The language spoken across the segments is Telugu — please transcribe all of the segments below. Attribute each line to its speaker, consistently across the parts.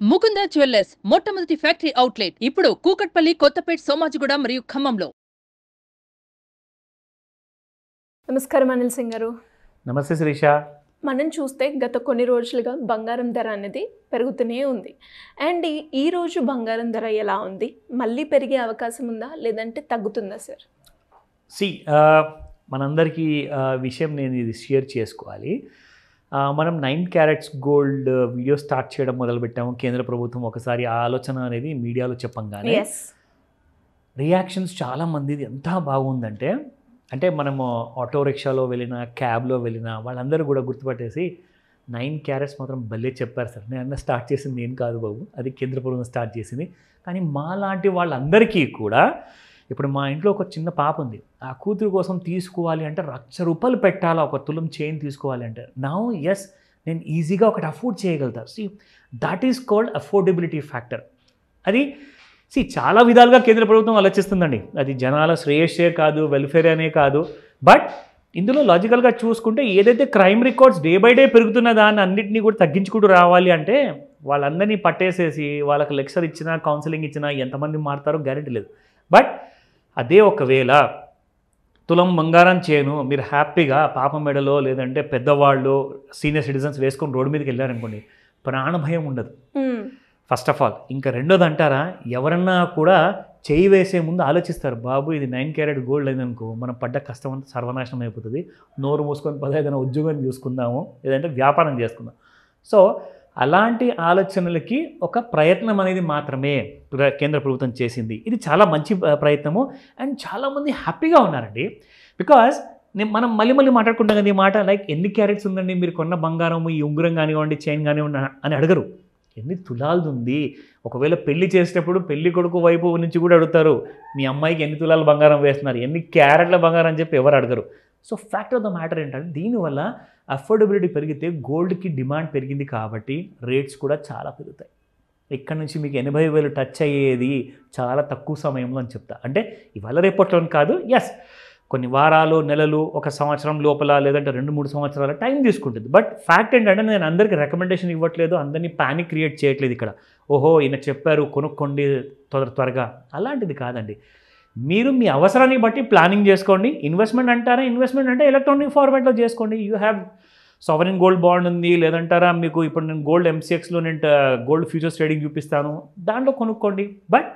Speaker 1: ముకుంద జ్యువెల్లర్స్ మొట్టమొదటి ఫ్యాక్టరీ అవుట్లెట్ ఇప్పుడు కూకట్పల్లి, కొత్తపేట్, సోమాజిగూడ మరియు ఖమ్మంలో.
Speaker 2: నమస్కారం అనిల్ సింగ్ గారు.
Speaker 3: నమస్తే శిరీష.
Speaker 2: మనం చూస్తే గత కొన్ని రోజులుగా బంగారం ధర అనేది పెరుగుతూనే ఉంది. అండ్ ఈ రోజు బంగారం ధర ఎలా ఉంది? మళ్ళీ పెరిగే అవకాశం ఉందా లేదంటే తగ్గుతుందా సార్?
Speaker 3: మనందరికీ విషయం నేను ఇది షేర్ చేసుకోవాలి. మనం 9 క్యారెట్స్ గోల్డ్ వీడియో స్టార్ట్ చేయడం మొదలుపెట్టాము. కేంద్ర ప్రభుత్వం ఒకసారి ఆ ఆలోచన అనేది మీడియాలో చెప్పంగానే రియాక్షన్స్ చాలామందిది ఎంత బాగుందంటే, అంటే మనము ఆటో రిక్షాలో వెళ్ళినా, క్యాబ్లో వెళ్ళినా వాళ్ళందరూ కూడా గుర్తుపట్టేసి 9 క్యారెట్స్ మాత్రం భలే చెప్పారు సార్. నేను స్టార్ట్ చేసింది నేను కాదు బాబు, అది కేంద్ర ప్రభుత్వం స్టార్ట్ చేసింది. కానీ మా లాంటి వాళ్ళందరికీ కూడా, ఇప్పుడు మా ఇంట్లో ఒక చిన్న పాప ఉంది, ఆ కూతురు కోసం తీసుకోవాలి అంటే ₹1,00,000 పెట్టాలా, ఒక తులం చైన్ తీసుకోవాలి అంటే. నౌ ఎస్, నేను ఈజీగా ఒకటి అఫోర్డ్ చేయగలుగుతా. That is called affordability factor. అది చాలా విధాలుగా కేంద్ర ప్రభుత్వం ఆలోచిస్తుందండి. అది జనాల శ్రేయస్సే కాదు, వెల్ఫేర్ అనే కాదు. బట్ ఇందులో లాజికల్గా చూసుకుంటే ఏదైతే crime records day by day పెరుగుతున్న దాన్ని అన్నింటినీ కూడా తగ్గించుకుంటూ రావాలి అంటే వాళ్ళందరినీ పట్టేసేసి వాళ్ళకి లెక్చర్ ఇచ్చినా, కౌన్సిలింగ్ ఇచ్చినా ఎంతమంది మారుతారో గ్యారెంటీ లేదు. బట్ అదే ఒకవేళ తులం బంగారం చేయను మీరు హ్యాపీగా పాప మెడలో లేదంటే పెద్దవాళ్ళు సీనియర్ సిటిజన్స్ వేసుకొని రోడ్డు మీదకి వెళ్ళారనుకోండి, ప్రాణభయం ఉండదు ఫస్ట్ ఆఫ్ ఆల్. ఇంకా రెండోది అంటారా, ఎవరన్నా కూడా చేయి వేసే ముందు ఆలోచిస్తారు, బాబు ఇది 9 క్యారెట్ గోల్డ్ అయిందనుకో మనం పడ్డ కష్టం అంతా సర్వనాశనం అయిపోతుంది, నోరు మూసుకొని ఏదైనా ఉద్యోగం చూసుకుందాము లేదంటే వ్యాపారం చేసుకుందాం. సో అలాంటి ఆలోచనలకి ఒక ప్రయత్నం అనేది మాత్రమే కేంద్ర ప్రభుత్వం చేసింది. ఇది చాలా మంచి ప్రయత్నము అండ్ చాలామంది హ్యాపీగా ఉన్నారండి. బికాజ్ మనం మళ్ళీ మాట్లాడుకుంటాం కదా ఈ మాట, లైక్ ఎన్ని క్యారెట్స్ ఉందండి మీరు కొన్న బంగారం, ఈ ఉంగరం కానివ్వండి, చైన్ కానివ్వండి అని అడగరు. ఎన్ని తులాలది ఉంది. ఒకవేళ పెళ్లి చేసేటప్పుడు పెళ్లి కొడుకు వైపు నుంచి కూడా అడుగుతారు, మీ అమ్మాయికి ఎన్ని తులాల బంగారం వేస్తున్నారు, ఎన్ని క్యారెట్ల బంగారం అని చెప్పి ఎవరు అడగరు. So fact of the matter ఏంటంటే, దీనివల్ల అఫోర్డబిలిటీ పెరిగితే గోల్డ్కి డిమాండ్ పెరిగింది కాబట్టి రేట్స్ కూడా చాలా పెరుగుతాయి. ఇక్కడ నుంచి మీకు 80,000 టచ్ అయ్యేది చాలా తక్కువ సమయంలో అని చెప్తా. అంటే ఇవాళ రేపట్లో కాదు, ఎస్ కొన్ని వారాలు, నెలలు, ఒక సంవత్సరం లోపల లేదంటే 2-3 సంవత్సరాల టైం తీసుకుంటుంది. బట్ ఫ్యాక్ట్ ఏంటంటే, నేను అందరికీ రికమెండేషన్ ఇవ్వట్లేదు, అందరినీ ప్యానిక్ క్రియేట్ చేయట్లేదు ఇక్కడ. ఓహో ఈయన చెప్పారు కొనుక్కోండి త్వరగా, అలాంటిది కాదండి. మీరు మీ అవసరాన్ని బట్టి ప్లానింగ్ చేసుకోండి. ఇన్వెస్ట్మెంట్ అంటారా, ఇన్వెస్ట్మెంట్ అంటే ఎలక్ట్రానిక్ ఫార్మాట్లో చేసుకోండి. You have sovereign gold bond ఉంది, లేదంటారా మీకు ఇప్పుడు నేను గోల్డ్ MCXలో నేను గోల్డ్ ఫ్యూచర్స్ ట్రేడింగ్ చూపిస్తాను, దాంట్లో కొనుక్కోండి. బట్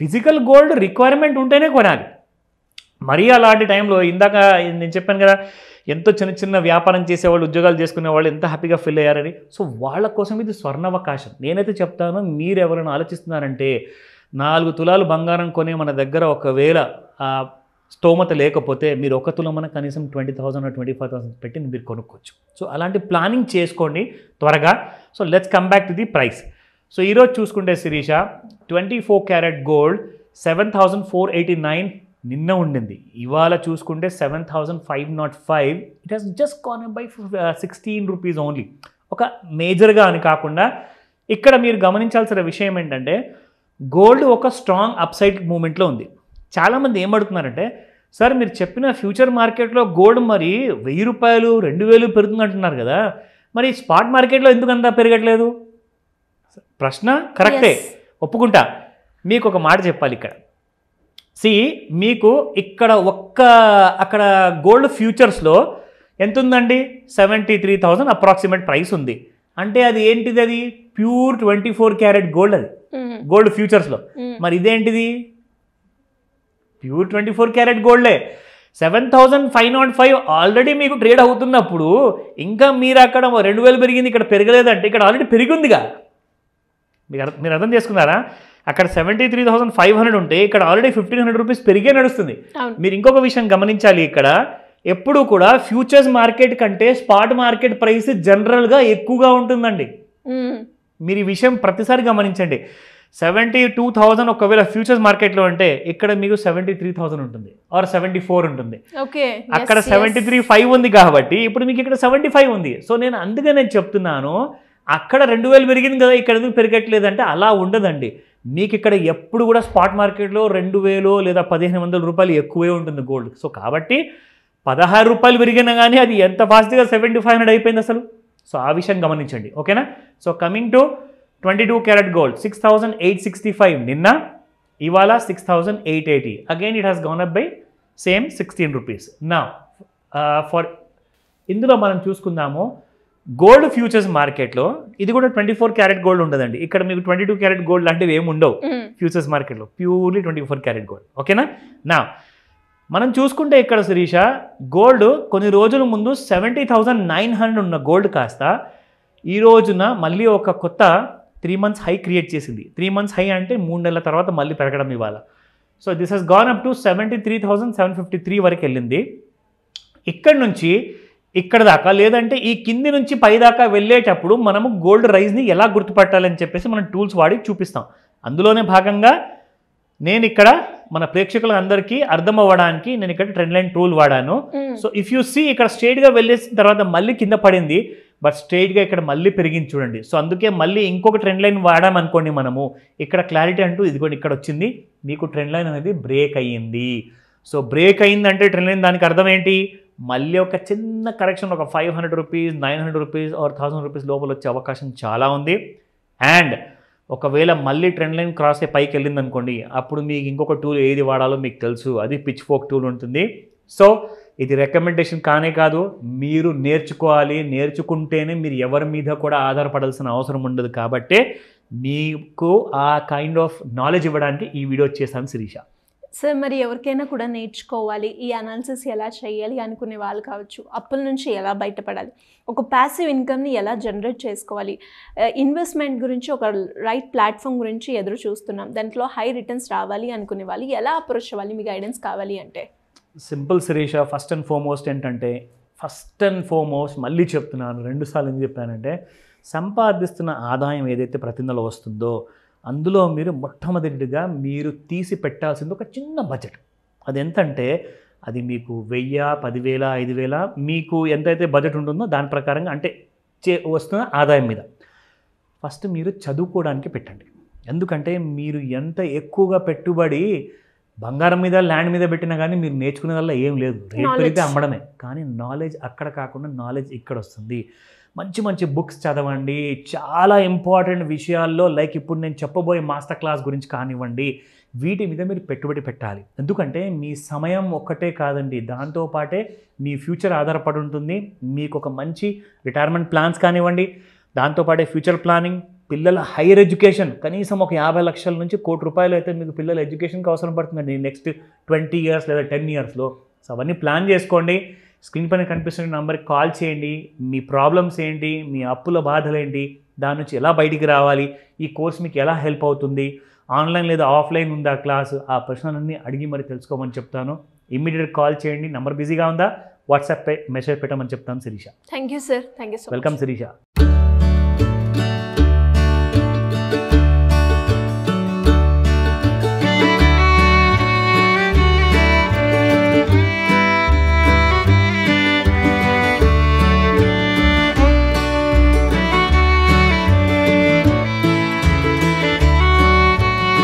Speaker 3: ఫిజికల్ గోల్డ్ రిక్వైర్మెంట్ ఉంటేనే కొనాలి. మరీ అలాంటి టైంలో ఇందాక నేను చెప్పాను కదా, ఎంతో చిన్న వ్యాపారం చేసేవాళ్ళు, ఉద్యోగాలు చేసుకునే వాళ్ళు ఎంత హ్యాపీగా ఫీల్ అయ్యారని. సో వాళ్ళ కోసం ఇది స్వర్ణావకాశం. నేనైతే చెప్తాను, మీరు ఎవరైనా ఆలోచిస్తున్నారంటే 4 తులాలు బంగారం కొనే మన దగ్గర ఒకవేళ స్తోమత లేకపోతే మీరు 1 తులమన కనీసం 20,000 or 25,000 పెట్టి మీరు కొనుక్కోవచ్చు. సో అలాంటి ప్లానింగ్ చేసుకోండి త్వరగా. So let's come back to the price. So ఈరోజు చూసుకుంటే శిరీష, 24 క్యారెట్ గోల్డ్ 7,489 నిన్న ఉండింది. ఇవాళ చూసుకుంటే 7,505. It has just gone by 16 rupees only. ఒక మేజర్గా అని కాకుండా ఇక్కడ మీరు గమనించాల్సిన విషయం ఏంటంటే, గోల్డ్ ఒక స్ట్రాంగ్ అప్సైడ్ మూమెంట్లో ఉంది. చాలామంది ఏమడుతున్నారంటే, సార్ మీరు చెప్పిన ఫ్యూచర్ మార్కెట్లో గోల్డ్ మరి ₹1,000, $2,000 పెరుగుతుంది అంటున్నారు కదా, మరి స్పాట్ మార్కెట్లో ఎందుకంతా పెరగట్లేదు? ప్రశ్న కరెక్టే, ఒప్పుకుంటా. మీకు ఒక మాట చెప్పాలి ఇక్కడ. మీకు ఇక్కడ అక్కడ గోల్డ్ ఫ్యూచర్స్లో ఎంత ఉందండి? 73,000 అప్రాక్సిమేట్ ప్రైస్ ఉంది. అంటే అది ఏంటిది? అది ప్యూర్ 24 క్యారెట్ గోల్డ్. అది గోల్డ్ ఫ్యూచర్స్లో. మరి ఇదేంటిది? ప్యూర్ 24 క్యారెట్ గోల్డే. 7,505 ఆల్రెడీ మీకు ట్రేడ్ అవుతున్నప్పుడు ఇంకా మీరు అక్కడ 2,000 పెరిగింది, ఇక్కడ పెరగలేదంటే ఇక్కడ ఆల్రెడీ పెరిగిందిగా. మీరు అర్థం చేసుకున్నారా? అక్కడ 73,500 ఉంటే ఇక్కడ ఆల్రెడీ 1,500 రూపీస్ పెరిగే నడుస్తుంది. మీరు ఇంకొక విషయం గమనించాలి, ఇక్కడ ఎప్పుడు కూడా ఫ్యూచర్స్ మార్కెట్ కంటే స్పాట్ మార్కెట్ ప్రైస్ జనరల్గా ఎక్కువగా ఉంటుందండి. మీరు ఈ విషయం ప్రతిసారి గమనించండి. 72,000 ఒకవేళ ఫ్యూచర్స్ మార్కెట్లో అంటే ఇక్కడ మీకు 73,000 ఉంటుంది ఆర్ 74 ఉంటుంది. అక్కడ 73,500 ఉంది కాబట్టి ఇప్పుడు మీకు ఇక్కడ 75 ఉంది. సో నేను అందుకనే చెప్తున్నాను, అక్కడ 2,000 పెరిగింది కదా, ఇక్కడ ఎందుకు పెరగట్లేదు అంటే అలా ఉండదండి. మీకు ఇక్కడ ఎప్పుడు కూడా స్పాట్ మార్కెట్లో 2,000 లేదా 1,500 రూపాయలు ఎక్కువే ఉంటుంది గోల్డ్. సో కాబట్టి 16 రూపాయలు పెరిగినా కానీ అది ఎంత ఫాస్ట్గా 7,500 అయిపోయింది అసలు. సో ఆ విషయం గమనించండి, ఓకేనా? So coming to 22 carat gold 6,865 నిన్న, ఇవాళ 6,880. Again it has gonna up by same 16 rupees. నా ఫర్ ఇందులో మనం చూసుకుందాము గోల్డ్ ఫ్యూచర్స్ మార్కెట్లో ఇది కూడా 24 క్యారెట్ గోల్డ్ ఉండదండి. ఇక్కడ మీకు 22 క్యారెట్ గోల్డ్ లాంటివి ఏమి ఉండవు ఫ్యూచర్స్ మార్కెట్లో, ప్యూర్లీ 24 క్యారెట్ గోల్డ్. ఓకేనా? నా మనం చూసుకుంటే ఇక్కడ శిరీష గోల్డ్ కొన్ని రోజుల ముందు 70,900 ఉన్న గోల్డ్ కాస్త ఈ రోజున మళ్ళీ ఒక కొత్త 3 months హై క్రియేట్ చేసింది. 3 months హై అంటే 3 నెలల తర్వాత మళ్ళీ పెరగడం ఇవాళ. So this has gone up to 73,753 వరకు వెళ్ళింది. ఇక్కడ నుంచి ఇక్కడ దాకా, లేదంటే ఈ కింది నుంచి పై దాకా వెళ్ళేటప్పుడు మనము గోల్డ్ రైజ్ని ఎలా గుర్తుపట్టాలని చెప్పేసి మనం టూల్స్ వాడి చూపిస్తాం. అందులోనే భాగంగా నేను ఇక్కడ మన ప్రేక్షకులు అందరికీ అర్థం అవ్వడానికి నేను ఇక్కడ ట్రెండ్ లైన్ టూల్ వాడాను. సో ఇఫ్ యూ సీ ఇక్కడ స్ట్రైట్గా వెళ్ళేసిన తర్వాత మళ్ళీ కింద పడింది, బట్ స్ట్రైట్గా ఇక్కడ మళ్ళీ పెరిగింది చూడండి. సో అందుకే మళ్ళీ ఇంకొక ట్రెండ్ లైన్ వాడామనుకోండి మనము, ఇక్కడ క్లారిటీ అంటూ ఇదిగోండి ఇక్కడ వచ్చింది, మీకు ట్రెండ్ లైన్ అనేది బ్రేక్ అయ్యింది. సో బ్రేక్ అయ్యిందంటే ట్రెండ్ లైన్ దానికి అర్థం ఏంటి? మళ్ళీ ఒక చిన్న కరెక్షన్, ఒక 500 రూపీస్, 900 రూపీస్ ఆర్ 1000 రూపీస్ లోపల వచ్చే అవకాశం చాలా ఉంది. అండ్ ఒకవేళ మళ్ళీ ట్రెండ్ లైన్ క్రాస్ అయ్యి పైకి వెళ్ళింది అనుకోండి, అప్పుడు మీకు ఇంకొక టూల్ ఏది వాడాలో మీకు తెలుసు, అది పిచ్ ఫోక్ టూల్ ఉంటుంది. సో ఇది రికమెండేషన్ కానే కాదు, మీరు నేర్చుకోవాలి. నేర్చుకుంటేనే మీరు ఎవరి మీద కూడా ఆధారపడాల్సిన అవసరం ఉండదు. కాబట్టే మీకు ఆ కైండ్ ఆఫ్ నాలెడ్జ్ ఇవ్వడానికి ఈ వీడియో చేశాను శిరీష.
Speaker 2: సార్ మరి ఎవరికైనా కూడా నేర్చుకోవాలి, ఈ అనాలిసిస్ ఎలా చేయాలి అనుకునే వాళ్ళు కావచ్చు, అప్పుల నుంచి ఎలా బయటపడాలి, ఒక ప్యాసివ్ ఇన్కమ్ని ఎలా జనరేట్ చేసుకోవాలి, ఇన్వెస్ట్మెంట్ గురించి ఒక రైట్ ప్లాట్ఫామ్ గురించి ఎదురు చూస్తున్నాం, దాంట్లో హై రిటర్న్స్ రావాలి అనుకునే వాళ్ళు ఎలా అప్రోచ్ అవ్వాలి, మీ గైడెన్స్ కావాలి అంటే?
Speaker 3: Simple Sirisha, first and foremost ఏంటంటే, మళ్ళీ చెప్తున్నాను, 2 సార్లు ఎందుకు చెప్పానంటే, సంపాదిస్తున్న ఆదాయం ఏదైతే ప్రతి నెల వస్తుందో అందులో మీరు మొట్టమొదటిగా మీరు తీసి పెట్టాల్సింది ఒక చిన్న బడ్జెట్. అది ఎంతంటే అది మీకు 1000, 10,000, 5,000 మీకు ఎంతైతే బడ్జెట్ ఉంటుందో దాని ప్రకారంగా, అంటే వస్తున్న ఆదాయం మీద ఫస్ట్ మీరు చదువుకోవడానికి పెట్టండి. ఎందుకంటే మీరు ఎంత ఎక్కువగా పెట్టుబడి బంగారం మీద, ల్యాండ్ మీద పెట్టినా కానీ మీరు నేర్చుకునే వల్ల ఏం లేదు, రేట్ పెరిగితే అమ్మడమే. కానీ నాలెడ్జ్ అక్కడ కాకుండా నాలెడ్జ్ ఇక్కడ వస్తుంది. మంచి మంచి బుక్స్ చదవండి, చాలా ఇంపార్టెంట్ విషయాల్లో, లైక్ ఇప్పుడు నేను చెప్పబోయే మాస్టర్ క్లాస్ గురించి కానివ్వండి, వీటి మీద మీరు పెట్టుబడి పెట్టాలి. ఎందుకంటే మీ సమయం ఒక్కటే కాదండి, దాంతోపాటే మీ ఫ్యూచర్ ఆధారపడి ఉంటుంది. మీకు ఒక మంచి రిటైర్మెంట్ ప్లాన్స్ కానివ్వండి, దాంతోపాటే ఫ్యూచర్ ప్లానింగ్, పిల్లల హైయర్ ఎడ్యుకేషన్, కనీసం ఒక 50 లక్షల నుంచి 1 కోటి రూపాయలు అయితే మీకు పిల్లల ఎడ్యుకేషన్కి అవసరం పడుతుందండి నెక్స్ట్ 20 years లేదా 10 yearsలో. సో అవన్నీ ప్లాన్ చేసుకోండి. స్క్రీన్ పైన కనిపిస్తున్న నెంబర్కి కాల్ చేయండి. మీ ప్రాబ్లమ్స్ ఏంటి, మీ అప్పుల బాధలు ఏంటి, దాని నుంచి ఎలా బయటికి రావాలి, ఈ కోర్స్ మీకు ఎలా హెల్ప్ అవుతుంది, ఆన్లైన్ లేదా ఆఫ్లైన్ ఉందా క్లాసు, ఆ ప్రశ్నలన్నీ అడిగి మరి తెలుసుకోమని చెప్తాను. ఇమ్మీడియట్ కాల్ చేయండి. నెంబర్ బిజీగా ఉందా, వాట్సాప్ పై మెసేజ్ పెట్టమని చెప్తాను Sirisha.
Speaker 2: Thank you sir, thank you so much.
Speaker 3: Welcome Sirisha.